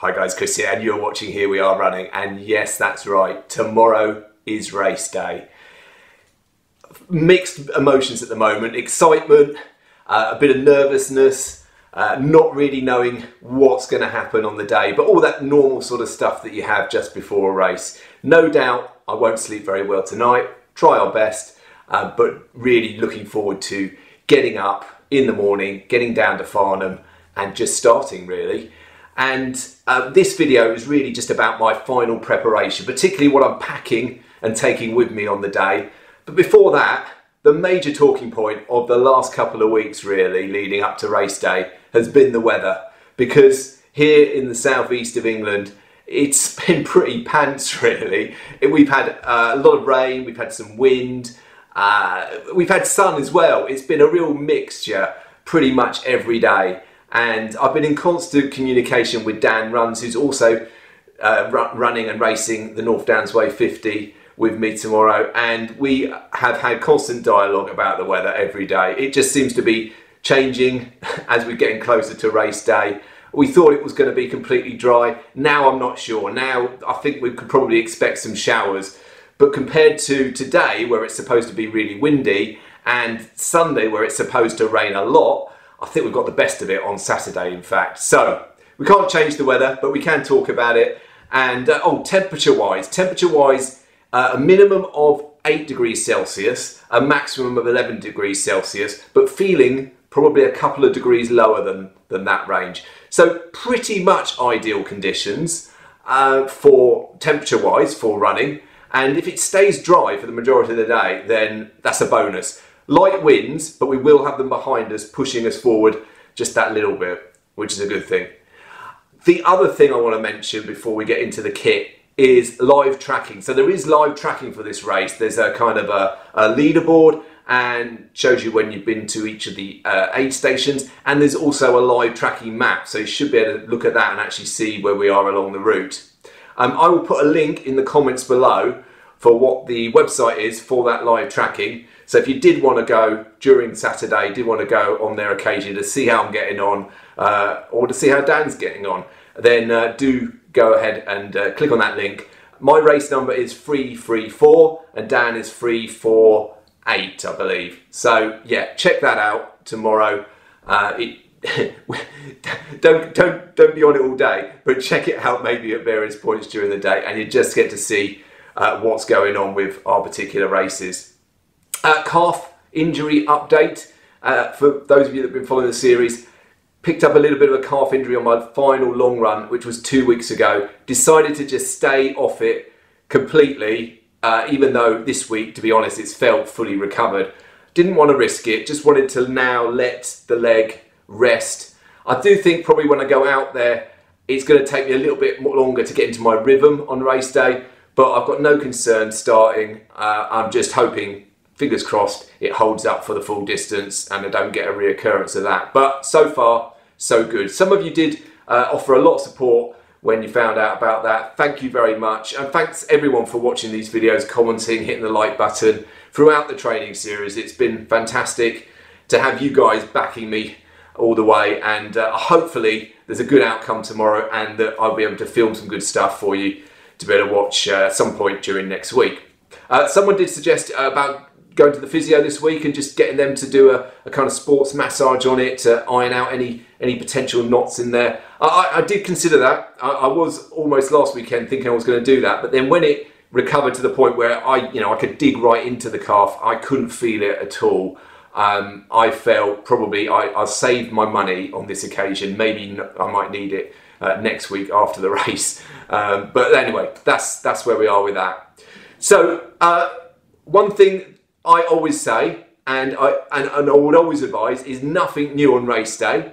Hi guys, Chris here, and you're watching Here We Are Running, and yes, that's right, tomorrow is race day. Mixed emotions at the moment, excitement, a bit of nervousness, not really knowing what's going to happen on the day, but all that normal sort of stuff that you have just before a race. No doubt I won't sleep very well tonight, try our best, but really looking forward to getting up in the morning, getting down to Farnham and just starting really. And this video is really just about my final preparation, particularly what I'm packing and taking with me on the day. But before that, the major talking point of the last couple of weeks really leading up to race day has been the weather. Because here in the southeast of England, it's been pretty pants really. We've had a lot of rain, we've had some wind, we've had sun as well. It's been a real mixture pretty much every day. And I've been in constant communication with Dan Runs, who's also running and racing the North Downs Way 50 with me tomorrow. And we have had constant dialogue about the weather every day. It just seems to be changing as we're getting closer to race day. We thought it was going to be completely dry. Now I'm not sure. Now I think we could probably expect some showers. But compared to today, where it's supposed to be really windy, and Sunday, where it's supposed to rain a lot, I think we've got the best of it on Saturday, in fact. So we can't change the weather, but we can talk about it. And temperature-wise, a minimum of 8 degrees Celsius, a maximum of 11 degrees Celsius, but feeling probably a couple of degrees lower than that range. So pretty much ideal conditions for temperature-wise for running. And if it stays dry for the majority of the day, then that's a bonus. Light winds, but we will have them behind us, pushing us forward just that little bit, which is a good thing. The other thing I want to mention before we get into the kit is live tracking. So there is live tracking for this race. There's a kind of a leaderboard and shows you when you've been to each of the aid stations. And there's also a live tracking map. So you should be able to look at that and actually see where we are along the route. I will put a link in the comments below for what the website is for that live tracking. So if you did want to go during Saturday, did want to go on their occasion to see how I'm getting on, or to see how Dan's getting on, then do go ahead and click on that link. My race number is 334 and Dan is 348, I believe. So yeah, check that out tomorrow. Don't be on it all day, but check it out maybe at various points during the day, and you just get to see what's going on with our particular races. Calf injury update for those of you that have been following the series. Picked up a little bit of a calf injury on my final long run, which was 2 weeks ago. Decided to just stay off it completely, even though this week, to be honest, it's felt fully recovered. Didn't want to risk it, just wanted to now let the leg rest. I do think probably when I go out there, it's going to take me a little bit more longer to get into my rhythm on race day, but I've got no concern starting. I'm just hoping, fingers crossed, it holds up for the full distance and I don't get a reoccurrence of that. But so far, so good. Some of you did offer a lot of support when you found out about that. Thank you very much. And thanks everyone for watching these videos, commenting, hitting the like button throughout the training series. It's been fantastic to have you guys backing me all the way. And hopefully there's a good outcome tomorrow and that I'll be able to film some good stuff for you to be able to watch at some point during next week. Someone did suggest about going to the physio this week and just getting them to do a kind of sports massage on it to iron out any potential knots in there. I did consider that. I was almost last weekend thinking I was going to do that, but then when it recovered to the point where I could dig right into the calf, I couldn't feel it at all. I felt probably I saved my money on this occasion. Maybe I might need it next week after the race. But anyway, that's where we are with that. So one thing I always say, and I would always advise, is nothing new on race day,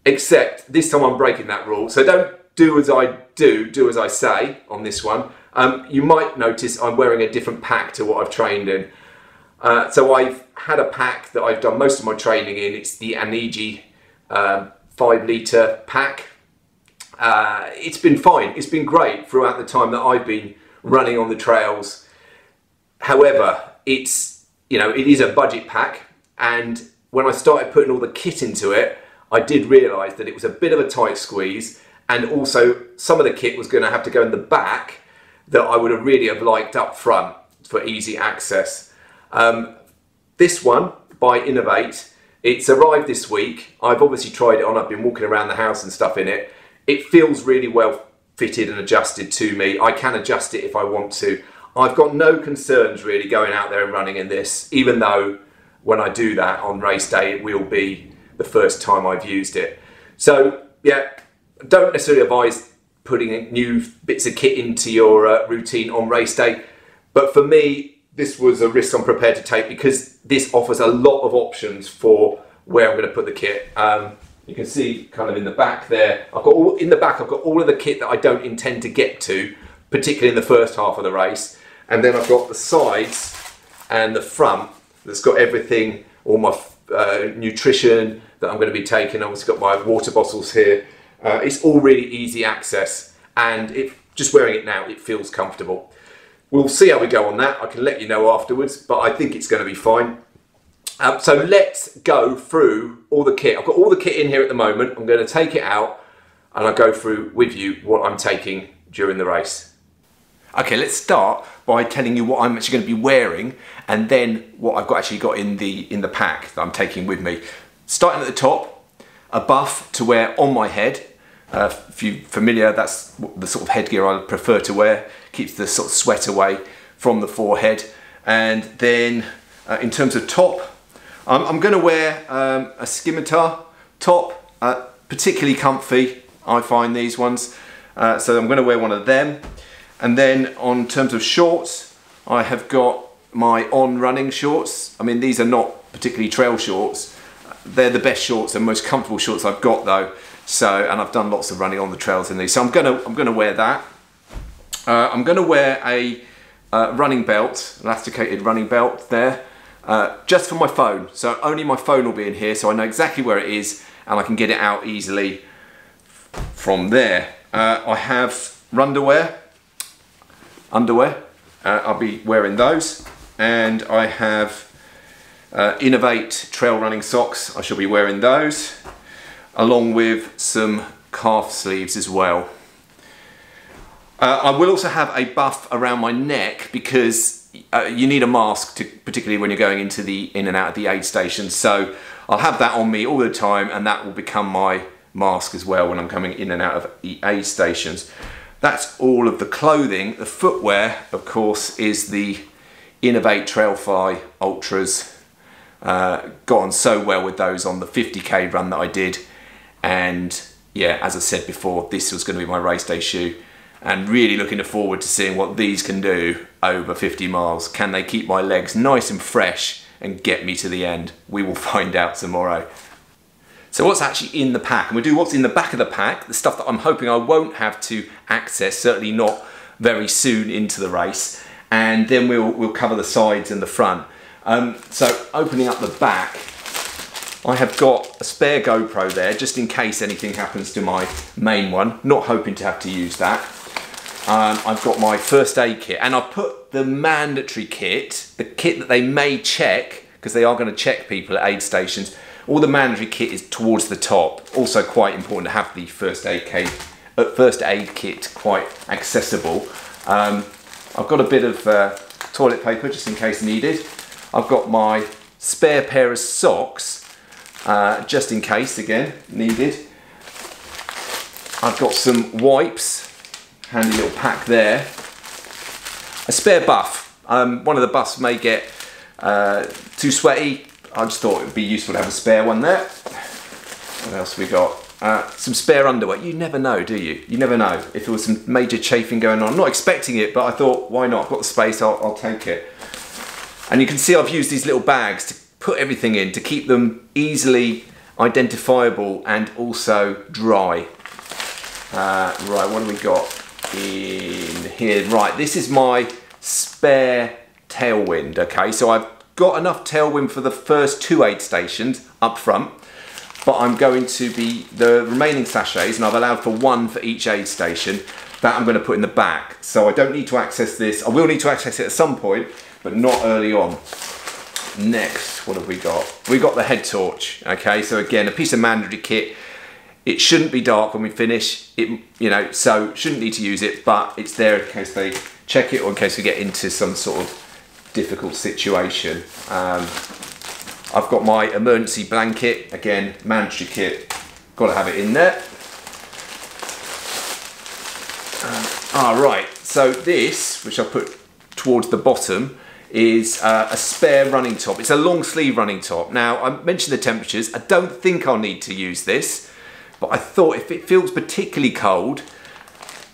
except this time I'm breaking that rule. So don't do as I do as I say on this one. You might notice I'm wearing a different pack to what I've trained in. So I've had a pack that I've done most of my training in. It's the Anigi 5-litre pack. It's been fine. It's been great throughout the time that I've been running on the trails. However, it is a budget pack, and when I started putting all the kit into it, I did realise that it was a bit of a tight squeeze, and also some of the kit was going to have to go in the back that I would have really have liked up front for easy access. This one by Inov-8, it's arrived this week. I've obviously tried it on, I've been walking around the house and stuff in it. It feels really well fitted and adjusted to me. I can adjust it if I want to. I've got no concerns really going out there and running in this, even though when I do that on race day, it will be the first time I've used it. So yeah, don't necessarily advise putting new bits of kit into your routine on race day. But for me, this was a risk I'm prepared to take because this offers a lot of options for where I'm going to put the kit. You can see kind of in the back there, I've got all of the kit that I don't intend to get to, particularly in the first half of the race. And then I've got the sides and the front that's got everything, all my nutrition that I'm going to be taking. I've also got my water bottles here. It's all really easy access, and just wearing it now, it feels comfortable. We'll see how we go on that. I can let you know afterwards, but I think it's going to be fine. So let's go through all the kit. I've got all the kit in here at the moment. I'm going to take it out and I'll go through with you what I'm taking during the race. Okay, let's start by telling you what I'm actually going to be wearing and then what I've actually got in the pack that I'm taking with me. Starting at the top, a buff to wear on my head. If you're familiar, that's the sort of headgear I prefer to wear. Keeps the sort of sweat away from the forehead. And then in terms of top, I'm going to wear a scimitar top, particularly comfy. I find these ones. So I'm going to wear one of them. And then on terms of shorts, I have got my On running shorts. I mean, these are not particularly trail shorts. They're the best shorts and most comfortable shorts I've got though. So, and I've done lots of running on the trails in these. So I'm gonna wear that. I'm gonna wear a running belt, elasticated running belt there, just for my phone. So only my phone will be in here, so I know exactly where it is and I can get it out easily from there. I have underwear. I'll be wearing those, and I have Inov-8 trail running socks. I shall be wearing those, along with some calf sleeves as well. I will also have a buff around my neck because you need a mask, particularly when you're going in and out of the aid stations. So I'll have that on me all the time, and that will become my mask as well when I'm coming in and out of the aid stations. That's all of the clothing. The footwear, of course, is the Inov-8 Trailfly Ultras. Got on so well with those on the 50k run that I did. And yeah, as I said before, this was going to be my race day shoe. And really looking forward to seeing what these can do over 50 miles. Can they keep my legs nice and fresh and get me to the end? We will find out tomorrow. So what's actually in the pack? And we'll do what's in the back of the pack, the stuff that I'm hoping I won't have to access, certainly not very soon into the race. And then we'll cover the sides and the front. So opening up the back, I have got a spare GoPro there, just in case anything happens to my main one. Not hoping to have to use that. I've got my first aid kit, and I've put the mandatory kit, the kit that they may check, because they are going to check people at aid stations. All the mandatory kit is towards the top. Also quite important to have the first aid kit quite accessible. I've got a bit of toilet paper just in case needed. I've got my spare pair of socks just in case, again, needed. I've got some wipes, handy little pack there. A spare buff. One of the buffs may get too sweaty. I just thought it would be useful to have a spare one there. What else have we got? Some spare underwear. You never know, do you? You never know if there was some major chafing going on. I'm not expecting it, but I thought, why not? I've got the space, I'll take it. And you can see I've used these little bags to put everything in, to keep them easily identifiable and also dry. Right, what have we got in here? Right, this is my spare tailwind, okay? So I've got enough tailwind for the first 2 aid stations up front, but I'm going to be, the remaining sachets, and I've allowed for 1 for each aid station, that I'm going to put in the back. So I don't need to access this. I will need to access it at some point, but not early on. Next, what have we got? We got the head torch, okay? So again, a piece of mandatory kit. It shouldn't be dark when we finish, so shouldn't need to use it, but it's there in case they check it or in case we get into some sort of difficult situation. I've got my emergency blanket, again, mandatory kit, got to have it in there. Right, so this, which I put towards the bottom, is a spare running top. It's a long sleeve running top. Now, I mentioned the temperatures. I don't think I'll need to use this, but I thought if it feels particularly cold,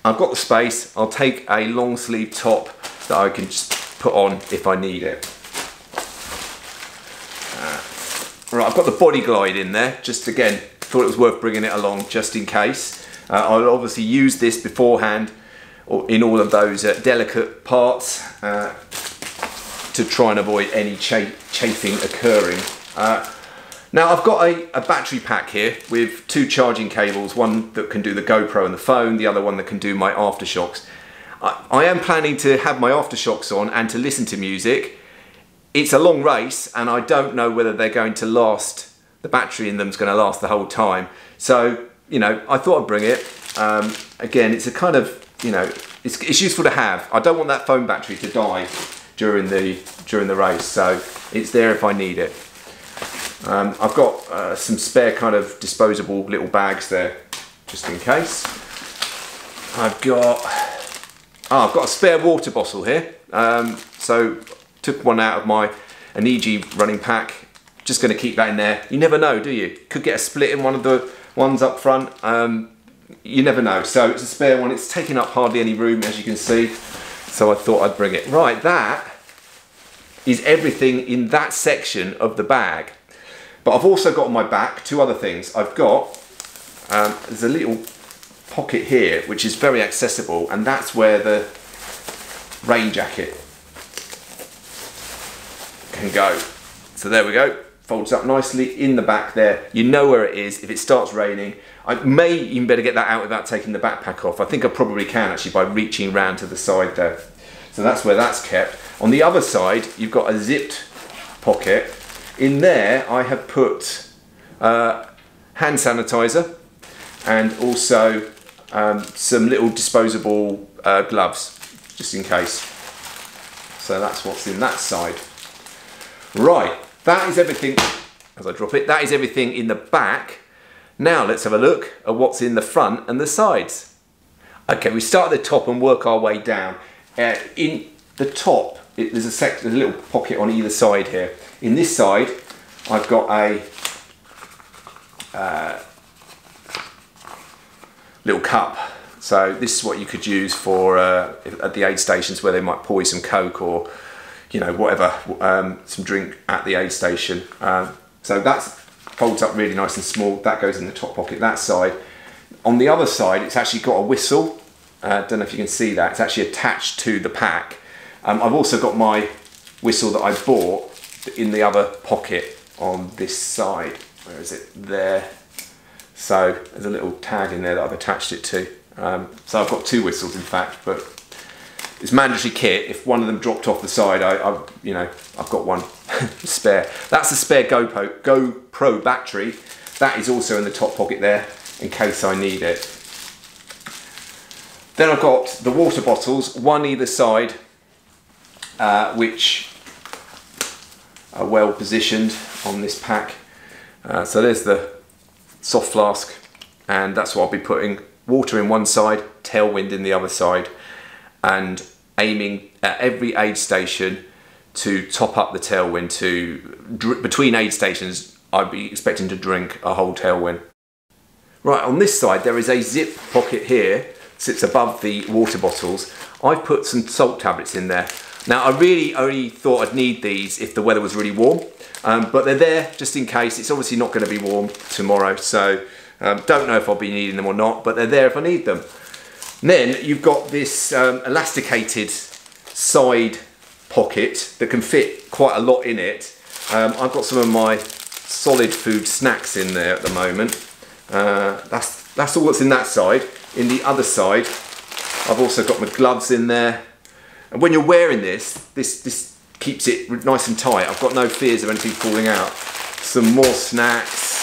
I've got the space, I'll take a long sleeve top that I can just put on if I need it. Right, I've got the Body Glide in there, just again, thought it was worth bringing it along just in case. I'll obviously use this beforehand or in all of those delicate parts to try and avoid any chafing occurring. Now I've got a battery pack here with 2 charging cables, one that can do the GoPro and the phone, the other one that can do my aftershocks. I am planning to have my aftershocks on and to listen to music. It's a long race and I don't know whether they're going to last, the battery in them is going to last the whole time. So, I thought I'd bring it. Again, it's a kind of, it's useful to have. I don't want that phone battery to die during the race, so it's there if I need it. I've got some spare kind of disposable little bags there, just in case. I've got a spare water bottle here. So took one out of my Anigi running pack. Just going to keep that in there. You never know, do you? Could get a split in one of the ones up front. You never know. So it's a spare one. It's taking up hardly any room, as you can see. So I thought I'd bring it. Right, that is everything in that section of the bag. But I've also got on my back 2 other things. I've got, there's a little pocket here, which is very accessible, and that's where the rain jacket can go. So there we go, folds up nicely in the back there. You know where it is if it starts raining. I may even better get that out without taking the backpack off. I think I probably can actually by reaching round to the side there. So that's where that's kept. On the other side, you've got a zipped pocket. In there, I have put hand sanitizer and also some little disposable gloves, just in case. So that's what's in that side. Right, that is everything, as I drop it, that is everything in the back. Now let's have a look at what's in the front and the sides. Okay, we start at the top and work our way down. In the top, there's a little pocket on either side here. In this side, I've got a little cup. So this is what you could use for at the aid stations where they might pour you some Coke or whatever, some drink at the aid station. So that folds up really nice and small. That goes in the top pocket, that side. On the other side, it's actually got a whistle. Don't know if you can see that. It's actually attached to the pack. I've also got my whistle that I bought in the other pocket on this side. Where is it? There. So there's a little tag in there that I've attached it to. So I've got 2 whistles in fact, but it's mandatory kit. If one of them dropped off the side, I've got one spare. That's a spare GoPro battery. That is also in the top pocket there in case I need it. Then I've got the water bottles, one either side, which are well positioned on this pack. So there's the soft flask, and that's what I'll be putting water in one side, tailwind in the other side, and aiming at every aid station to top up the tailwind. Between aid stations, I'd be expecting to drink a whole tailwind. Right, on this side there is a zip pocket here, sits above the water bottles. I've put some salt tablets in there. Now I really only thought I'd need these if the weather was really warm, but they're there just in case. It's obviously not going to be warm tomorrow, so don't know if I'll be needing them or not, but they're there if I need them. And then you've got this elasticated side pocket that can fit quite a lot in it. I've got some of my solid food snacks in there at the moment. That's all that's in that side. In the other side, I've also got my gloves in there. And when you're wearing this keeps it nice and tight. I've got no fears of anything falling out. Some more snacks.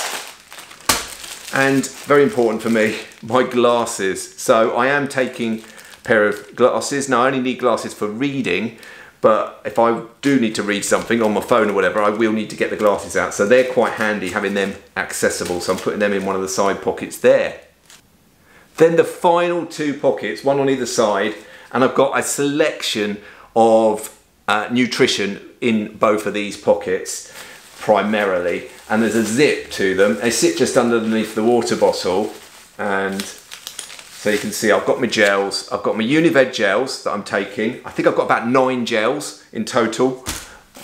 And very important for me, my glasses. So I am taking a pair of glasses. Now I only need glasses for reading, but if I do need to read something on my phone or whatever, I will need to get the glasses out. So they're quite handy having them accessible. So I'm putting them in one of the side pockets there. Then the final two pockets, one on either side, and I've got a selection of nutrition in both of these pockets primarily, and there's a zip to them. They sit just underneath the water bottle, and so you can see I've got my gels. I've got my Unived gels that I'm taking. I think I've got about 9 gels in total.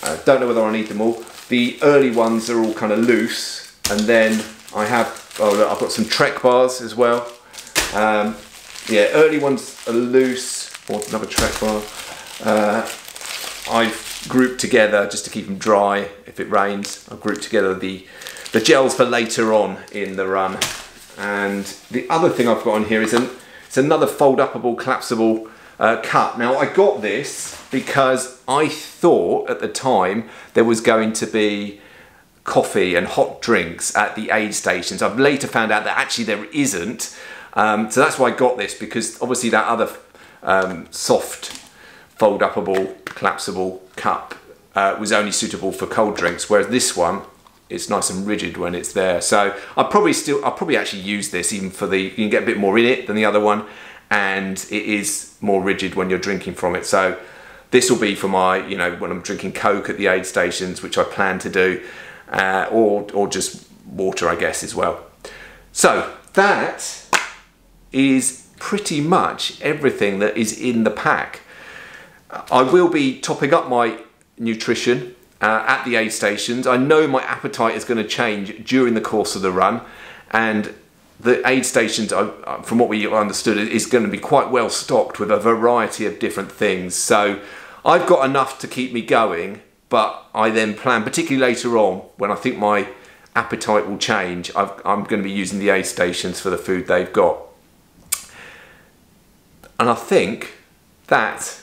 I don't know whether I need them all. The early ones are all kind of loose, and then I have, oh look, I've got some Trek bars as well. Yeah, early ones are loose, or another Trek bar. I've grouped together, just to keep them dry if it rains, I've grouped together the gels for later on in the run. And the other thing I've got on here is it's another fold-upable, collapsible cup. Now I got this because I thought at the time there was going to be coffee and hot drinks at the aid stations. I've later found out that actually there isn't. So that's why I got this, because obviously that other soft fold-upable, collapsible cup was only suitable for cold drinks, whereas this one, it's nice and rigid when it's there. So I'll probably actually use this even for you can get a bit more in it than the other one, and it is more rigid when you're drinking from it. So this will be for my, you know, when I'm drinking Coke at the aid stations, which I plan to do, or just water, I guess, as well. So that is pretty much everything that is in the pack. I will be topping up my nutrition at the aid stations. I know my appetite is going to change during the course of the run, and the aid stations, from what we understood, is going to be quite well stocked with a variety of different things. So I've got enough to keep me going, but I then plan, particularly later on when I think my appetite will change, I'm going to be using the aid stations for the food they've got. And I think that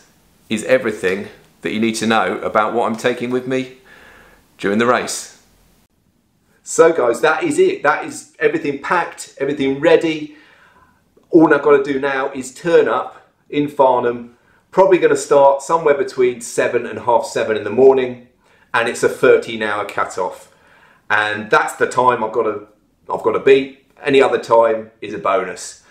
is everything that you need to know about what I'm taking with me during the race. So guys, that is it. That is everything packed, everything ready. All I've got to do now is turn up in Farnham. Probably going to start somewhere between 7 and half 7 in the morning, and it's a 13-hour cut-off. And that's the time I've got to beat. Any other time is a bonus.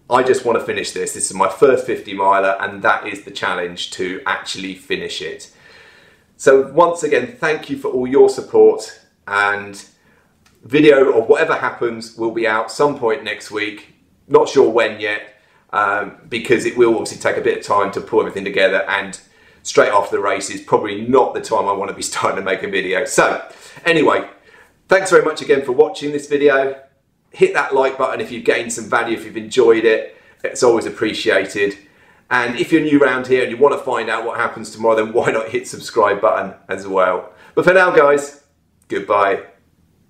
I just want to finish this. This is my first 50 miler, and that is the challenge, to actually finish it. So once again, thank you for all your support, and video of whatever happens will be out some point next week. Not sure when yet, because it will obviously take a bit of time to pull everything together, and straight after the race is probably not the time I want to be starting to make a video. So anyway, thanks very much again for watching this video. Hit that like button if you've gained some value, if you've enjoyed it. It's always appreciated. And if you're new around here and you want to find out what happens tomorrow, then why not hit subscribe button as well. But for now guys, goodbye.